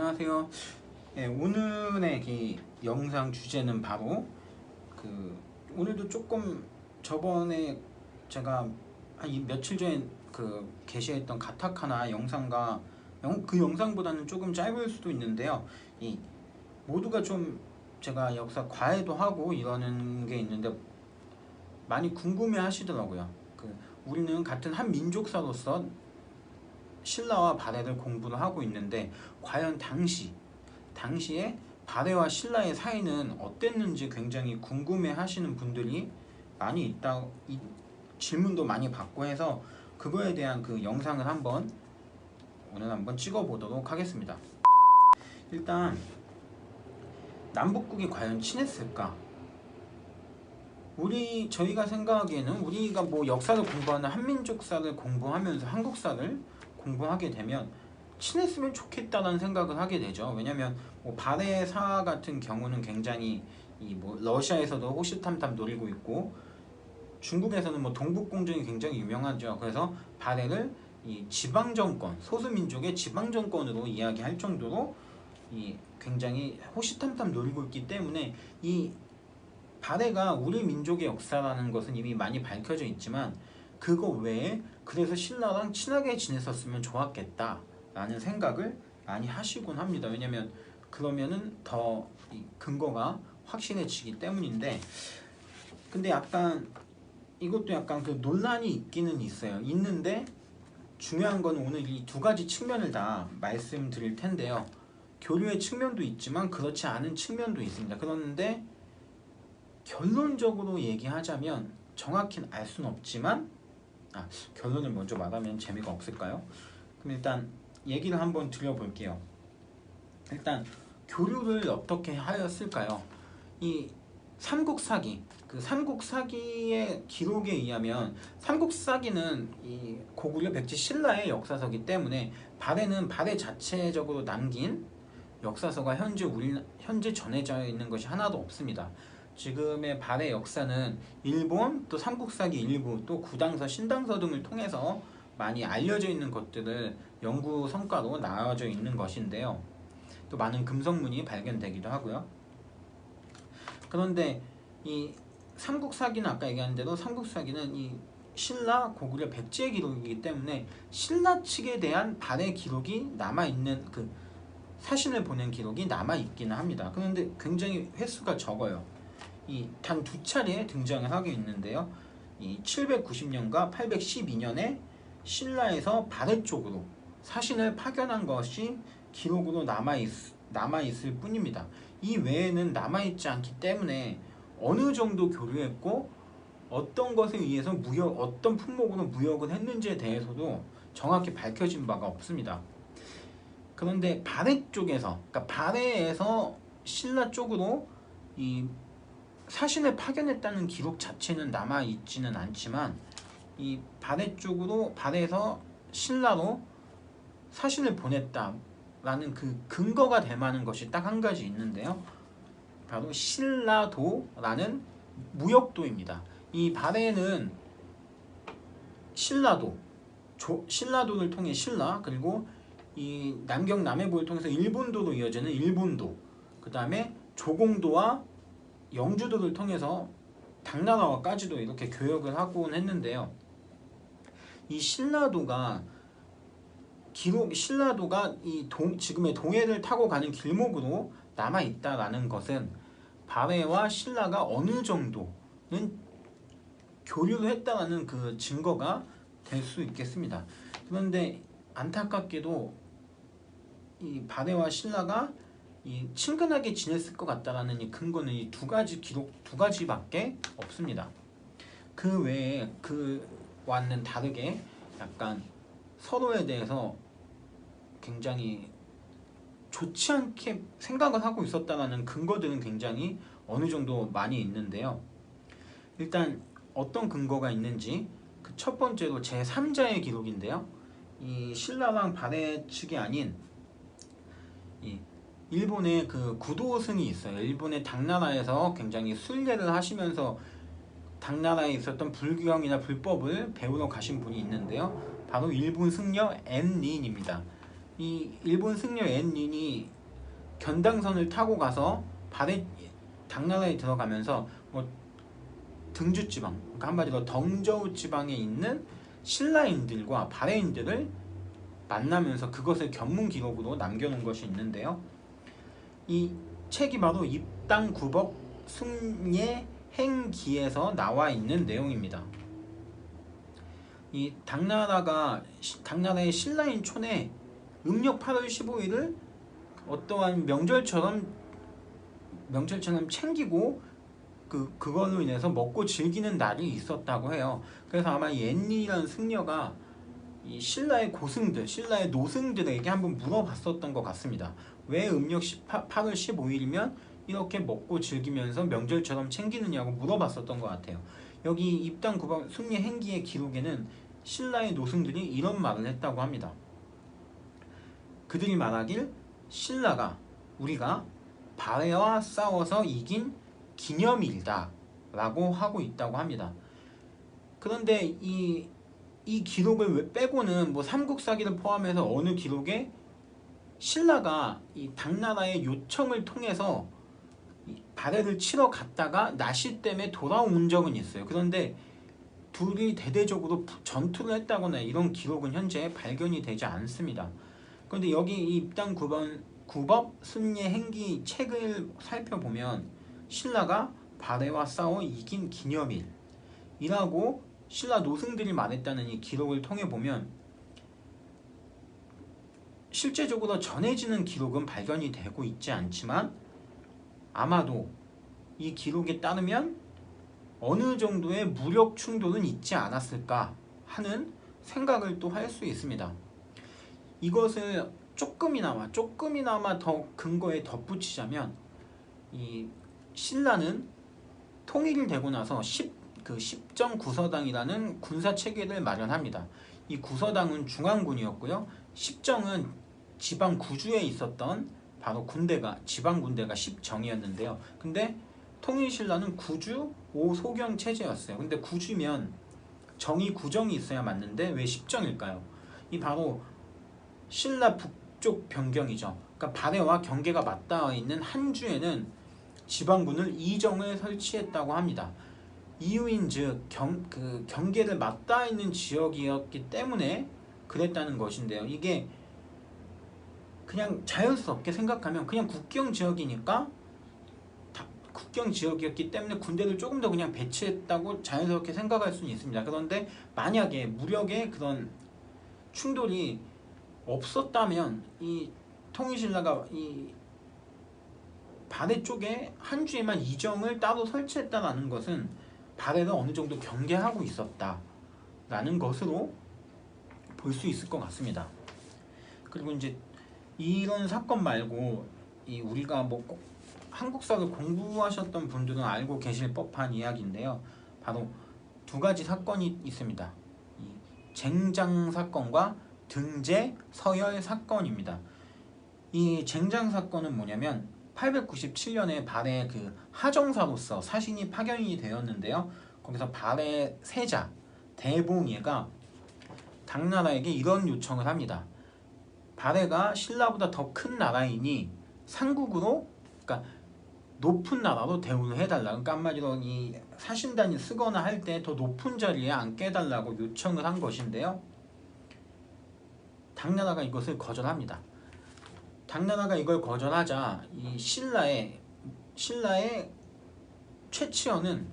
안녕하세요. 네, 오늘의 이 영상 주제는 바로 오늘도 조금 저번에 제가 한 며칠 전에 게시했던 가타카나 영상과 그 영상보다는 조금 짧을 수도 있는데요. 이 모두가 좀 제가 역사 과외도 하고 이러는 게 있는데 많이 궁금해 하시더라고요. 우리는 같은 한 민족사로서 신라와 발해를 공부를 하고 있는데 과연 당시에 발해와 신라의 사이는 어땠는지 굉장히 궁금해 하시는 분들이 많이 있다, 질문도 많이 받고 해서 그거에 대한 그 영상을 오늘 한번 찍어 보도록 하겠습니다. 일단 남북국이 과연 친했을까? 저희가 생각하기에는 우리가 뭐 역사를 공부하는 한민족사를 공부하면서 한국사를 공부하게 되면 친했으면 좋겠다는 생각을 하게 되죠. 왜냐면 뭐 발해사 같은 경우는 굉장히 러시아에서도 호시탐탐 노리고 있고 중국에서는 뭐 동북공정이 굉장히 유명하죠. 그래서 발해를 이 지방정권, 소수민족의 지방정권으로 이야기할 정도로 굉장히 호시탐탐 노리고 있기 때문에 이 발해가 우리 민족의 역사라는 것은 이미 많이 밝혀져 있지만 그거 외에 그래서 신라랑 친하게 지냈었으면 좋았겠다 라는 생각을 많이 하시곤 합니다. 왜냐면 그러면은 더 근거가 확실해지기 때문인데, 근데 이것도 약간 그 논란이 있기는 있는데 중요한 건 오늘 이 두 가지 측면을 다 말씀드릴 텐데요. 교류의 측면도 있지만 그렇지 않은 측면도 있습니다. 그런데 결론적으로 얘기하자면 정확히는 알 수는 없지만 결론을 먼저 말하면 재미가 없을까요? 그럼 일단 얘기를 한번 드려볼게요. 일단 교류를 어떻게 하였을까요? 이 삼국사기, 그 삼국사기의 기록에 의하면 삼국사기는 이 고구려 백제 신라의 역사서기 때문에 발해는 발해 자체적으로 남긴 역사서가 현재 전해져 있는 것이 하나도 없습니다. 지금의 발해 역사는 일본, 또 삼국사기 일부, 또 구당서, 신당서 등을 통해서 많이 알려져 있는 것들을 연구 성과로 나와져 있는 것인데요. 또 많은 금성문이 발견되기도 하고요. 그런데 이 삼국사기는 아까 얘기한 대로 삼국사기는 이 신라, 고구려, 백제 기록이기 때문에 신라 측에 대한 발해 기록이 남아있는 사신을 보낸 기록이 남아있기는 합니다. 그런데 굉장히 횟수가 적어요. 단 2차례 등장을 하게 있는데요. 790년과 812년에 신라에서 발해 쪽으로 사신을 파견한 것이 기록으로 남아있을 뿐입니다. 이 외에는 남아있지 않기 때문에 어느 정도 교류했고 어떤 것에 의해서 어떤 품목으로 무역을 했는지에 대해서도 정확히 밝혀진 바가 없습니다. 그런데 발해 쪽에서, 그러니까 발해에서 신라 쪽으로 이 사신을 파견했다는 기록 자체는 남아있지는 않지만 이 발해에서 신라로 사신을 보냈다라는 그 근거가 될 만한 것이 딱 한 가지 있는데요. 바로 신라도라는 무역도입니다. 이 발해는 신라도를 통해 신라, 그리고 이 남경 남해부를 통해서 일본도로 이어지는 일본도, 그 다음에 조공도와 영주도를 통해서 당나라와까지도 이렇게 교역을 하곤 했는데요. 이 신라도가 지금의 동해를 타고 가는 길목으로 남아있다라는 것은 발해와 신라가 어느 정도는 교류를 했다라는 그 증거가 될 수 있겠습니다. 그런데 안타깝게도 이 발해와 신라가 친근하게 지냈을 것 같다라는 이 근거는 이 두 가지밖에 없습니다. 그 외에 그와는 다르게 약간 서로에 대해서 굉장히 좋지 않게 생각을 하고 있었다라는 근거들은 굉장히 어느 정도 많이 있는데요. 일단 어떤 근거가 있는지 그 첫 번째로 제3자의 기록인데요. 이 신라왕 발해 측이 아닌 일본의 그 구도승이 있어요. 일본의 당나라에서 굉장히 순례를 하시면서 당나라에 있었던 불경이나 불법을 배우러 가신 분이 있는데요. 바로 일본 승려 앤린입니다. 이 일본 승려 앤린이 견당선을 타고 가서 당나라에 들어가면서 뭐 등주지방, 그러니까 한마디로 덩저우 지방에 있는 신라인들과 발해인들을 만나면서 그것을 견문 기록으로 남겨놓은 것이 있는데요. 이 책이 바로 입당구법 숭례 행기에서 나와 있는 내용입니다. 이 당나라의 신라인 촌에 음력 8월 15일을 어떠한 명절처럼 챙기고 그걸로 인해서 먹고 즐기는 날이 있었다고 해요. 그래서 아마 이 앤리라는 승려가 이 신라의 고승들, 신라의 노승들에게 한번 물어봤었던 것 같습니다. 왜 음력 8월 15일이면 이렇게 먹고 즐기면서 명절처럼 챙기느냐고 물어봤었던 것 같아요. 여기 입당구법 숭례 행기의 기록에는 신라의 노승들이 이런 말을 했다고 합니다. 그들이 말하길 신라가 우리가 발해와 싸워서 이긴 기념일이다 라고 하고 있다고 합니다. 그런데 이 기록을 빼고는 뭐 삼국사기를 포함해서 어느 기록에 신라가 이 당나라의 요청을 통해서 발해를 치러 갔다가 나시 때문에 돌아온 적은 있어요. 그런데 둘이 대대적으로 전투를 했다거나 이런 기록은 현재 발견이 되지 않습니다. 그런데 여기 이 입당구법 숭례 행기 책을 살펴보면 신라가 발해와 싸워 이긴 기념일이라고 신라 노승들이 말했다는 이 기록을 통해 보면 실제적으로 전해지는 기록은 발견이 되고 있지 않지만 아마도 이 기록에 따르면 어느 정도의 무력 충돌은 있지 않았을까 하는 생각을 또 할 수 있습니다. 이것을 조금이나마 더 근거에 덧붙이자면 이 신라는 통일이 되고 나서 십정구서당이라는 군사체계를 마련합니다. 이 구서당은 중앙군이었고요. 십정은 지방 구주에 있었던 바로 지방군대가 십정이었는데요. 근데 통일신라는 구주 5소경 체제였어요. 근데 구주면 구정이 있어야 맞는데 왜 십정일까요? 이 바로 신라 북쪽 변경이죠. 그러니까 발해와 경계가 맞닿아 있는 한주에는 지방군을 2정을 설치했다고 합니다. 이유인즉 경계를 맞닿아 있는 지역이었기 때문에 그랬다는 것인데요. 이게 그냥 자연스럽게 생각하면 그냥 국경 지역이니까 국경 지역이었기 때문에 군대를 조금 더 그냥 배치했다고 자연스럽게 생각할 수는 있습니다. 그런데 만약에 무력의 그런 충돌이 없었다면 이 통일신라가 이 발해 쪽에 한주에만 이정을 따로 설치했다는 것은 발해를 어느 정도 경계하고 있었다라는 것으로 볼 수 있을 것 같습니다. 그리고 이제 이런 사건 말고 우리가 뭐 꼭 한국사를 공부하셨던 분들은 알고 계실 법한 이야기인데요. 바로 두 가지 사건이 있습니다. 이 쟁장 사건과 등재 서열 사건입니다. 이 쟁장 사건은 뭐냐면 897년에 발해 하정사로서 사신이 파견이 되었는데요. 거기서 발해 세자 대봉예가 당나라에게 이런 요청을 합니다. 발해가 신라보다 더 큰 나라이니 상국으로, 그러니까 높은 나라로 대우를 해달라. 그러니까 한마디로 이 사신단이 쓰거나 할 때 더 높은 자리에 앉게 해달라고 요청을 한 것인데요. 당나라가 이것을 거절합니다. 당나라가 이걸 거절하자 이 신라의 최치원은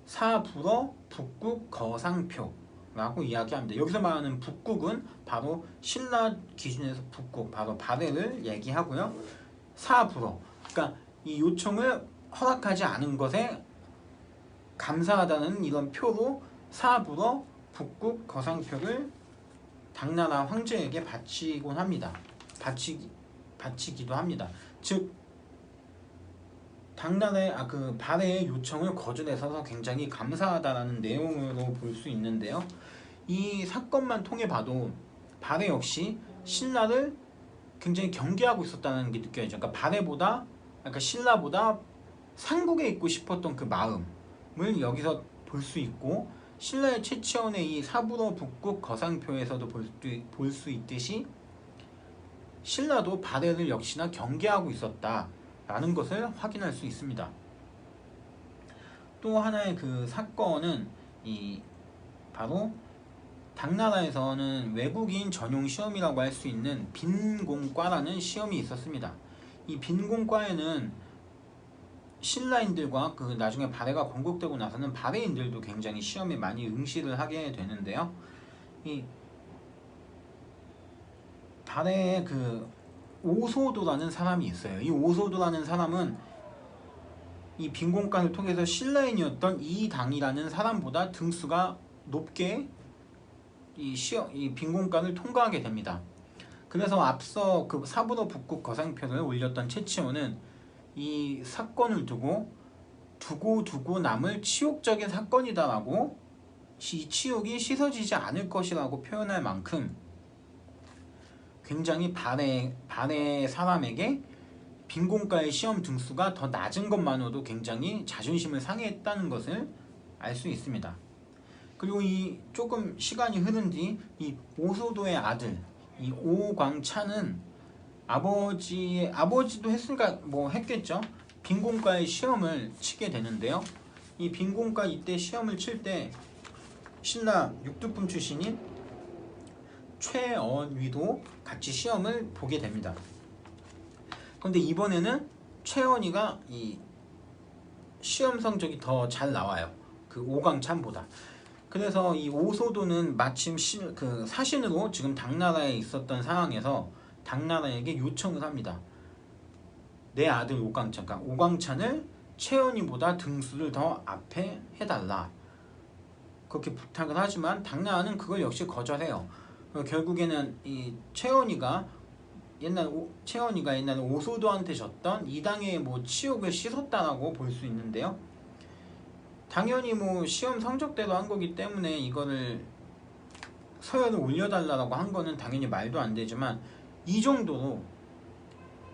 사불어 북국 거상표라고 이야기합니다. 여기서 말하는 북국은 바로 신라 기준에서 북국, 바로 발해를 얘기하고요. 사불어, 그러니까 이 요청을 허락하지 않은 것에 감사하다는 이런 표로 사불어 북국 거상표를 당나라 황제에게 바치곤 합니다. 바치기도 합니다. 즉 당나라의 발해의 요청을 거절해서 굉장히 감사하다라는 내용으로 볼 수 있는데요. 이 사건만 통해 봐도 발해 역시 신라를 굉장히 경계하고 있었다는 게 느껴지죠. 그러니까 신라보다 상국에 있고 싶었던 그 마음을 여기서 볼 수 있고, 신라의 최치원의 이 사불어 북국 거상표에서도 볼 수 있듯이 신라도 발해를 역시나 경계하고 있었다라는 것을 확인할 수 있습니다. 또 하나의 그 사건은 바로 당나라에서는 외국인 전용 시험이라고 할 수 있는 빈공과라는 시험이 있었습니다. 이 빈공과에는 신라인들과 그 나중에 발해가 건국되고 나서는 발해인들도 굉장히 시험에 많이 응시를 하게 되는데요. 이 발해에 그 오소도라는 사람이 있어요. 이 오소도라는 사람은 이 빈공과를 통해서 신라인이었던 이당이라는 사람보다 등수가 높게 이 빈공과를 통과하게 됩니다. 그래서 앞서 그 사부로 북국 거상표를 올렸던 최치호는 이 사건을 두고 남을 치욕적인 사건이다라고 이 치욕이 씻어지지 않을 것이라고 표현할 만큼 굉장히 발해 사람에게 빈공과의 시험 등수가 더 낮은 것만으로도 굉장히 자존심을 상해했다는 것을 알 수 있습니다. 그리고 이 조금 시간이 흐른 뒤 이 오소도의 아들 이 오광차는 아버지도 했으니까 뭐 했겠죠. 빈공과의 시험을 치게 되는데요. 이 빈공과 이때 시험을 칠 때 신라 육두품 출신인 최언위도 같이 시험을 보게 됩니다. 그런데 이번에는 최언위가 이 시험 성적이 더 잘 나와요. 그 오광찬보다. 그래서 이 오소도는 마침 그 사신으로 지금 당나라에 있었던 상황에서 당나라에게 요청을 합니다. 내 아들 오광찬, 그러니까 오광찬을 최언위보다 등수를 더 앞에 해달라. 그렇게 부탁을 하지만 당나라는 그걸 역시 거절해요. 결국에는 이 최언위가 옛날에 오소도한테 졌던 이당의 뭐 치욕을 씻었다라고 볼 수 있는데요. 당연히 뭐 시험 성적대로 한 거기 때문에 이거를 서열을 올려달라고 한 거는 당연히 말도 안 되지만 이 정도로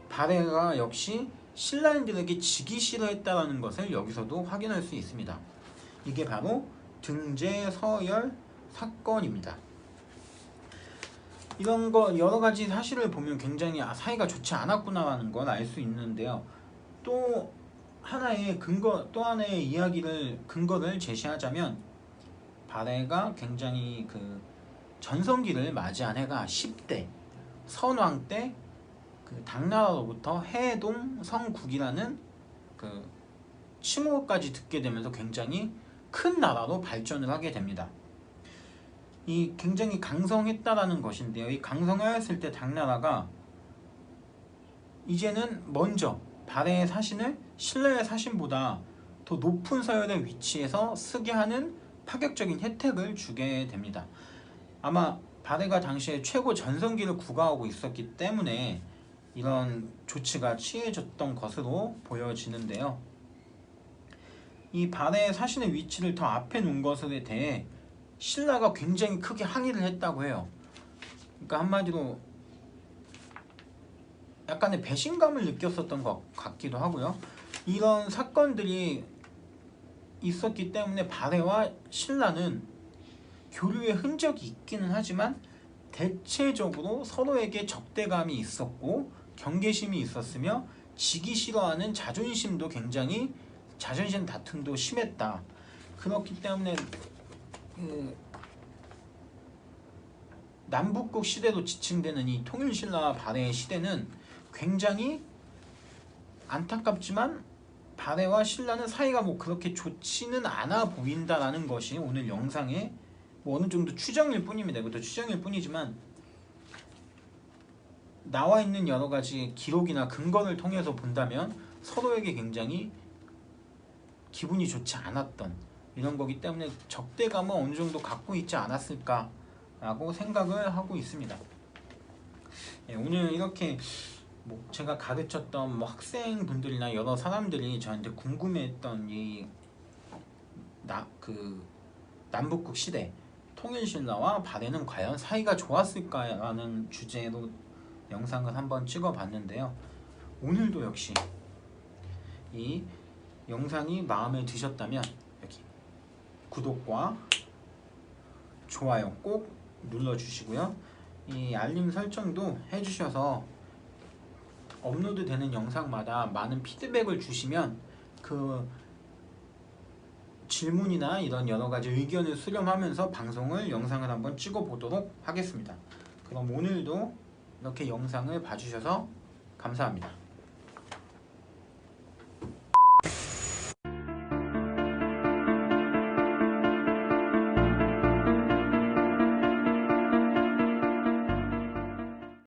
발해가 역시 신라인들에게 지기 싫어했다라는 것을 여기서도 확인할 수 있습니다. 이게 바로 등재 서열 사건입니다. 이런 거 여러 가지 사실을 보면 굉장히 사이가 좋지 않았구나라는 걸 알 수 있는데요. 또 하나의 근거를 제시하자면 발해가 굉장히 그 전성기를 맞이한 해가 10대 선왕 때 그 당나라로부터 해동 성국이라는 그 칭호까지 듣게 되면서 굉장히 큰 나라로 발전을 하게 됩니다. 이 굉장히 강성했다라는 것인데요. 이 강성하였을 때 당나라가 이제는 먼저 발해의 사신을 신라의 사신보다 더 높은 서열의 위치에서 쓰게 하는 파격적인 혜택을 주게 됩니다. 아마 발해가 당시에 최고 전성기를 구가하고 있었기 때문에 이런 조치가 취해졌던 것으로 보여지는데요. 이 발해의 사신의 위치를 더 앞에 놓은 것에 대해 신라가 굉장히 크게 항의를 했다고 해요. 그러니까 한마디로 약간의 배신감을 느꼈었던 것 같기도 하고요. 이런 사건들이 있었기 때문에 발해와 신라는 교류의 흔적이 있기는 하지만 대체적으로 서로에게 적대감이 있었고 경계심이 있었으며 지기 싫어하는 자존심 다툼도 심했다. 그렇기 때문에 남북국 시대로 지칭되는 이 통일신라와 발해의 시대는 굉장히 안타깝지만 발해와 신라는 사이가 뭐 그렇게 좋지는 않아 보인다라는 것이 오늘 영상의 뭐 어느 정도 추정일 뿐입니다. 이것도 추정일 뿐이지만 나와 있는 여러 가지 기록이나 근거를 통해서 본다면 서로에게 굉장히 기분이 좋지 않았던 이런 거기 때문에 적대감은 어느 정도 갖고 있지 않았을까라고 생각을 하고 있습니다. 오늘 이렇게 뭐 제가 가르쳤던 뭐 학생분들이나 여러 사람들이 저한테 궁금해했던 그 남북국 시대 통일신라와 발해는 과연 사이가 좋았을까라는 주제로 영상을 한번 찍어봤는데요. 오늘도 역시 이 영상이 마음에 드셨다면 여기 구독과 좋아요 꼭 눌러주시고요. 이 알림 설정도 해주셔서 업로드되는 영상마다 많은 피드백을 주시면 그 질문이나 이런 여러가지 의견을 수렴하면서 방송을 영상을 한번 찍어 보도록 하겠습니다. 그럼 오늘도 이렇게 영상을 봐주셔서 감사합니다.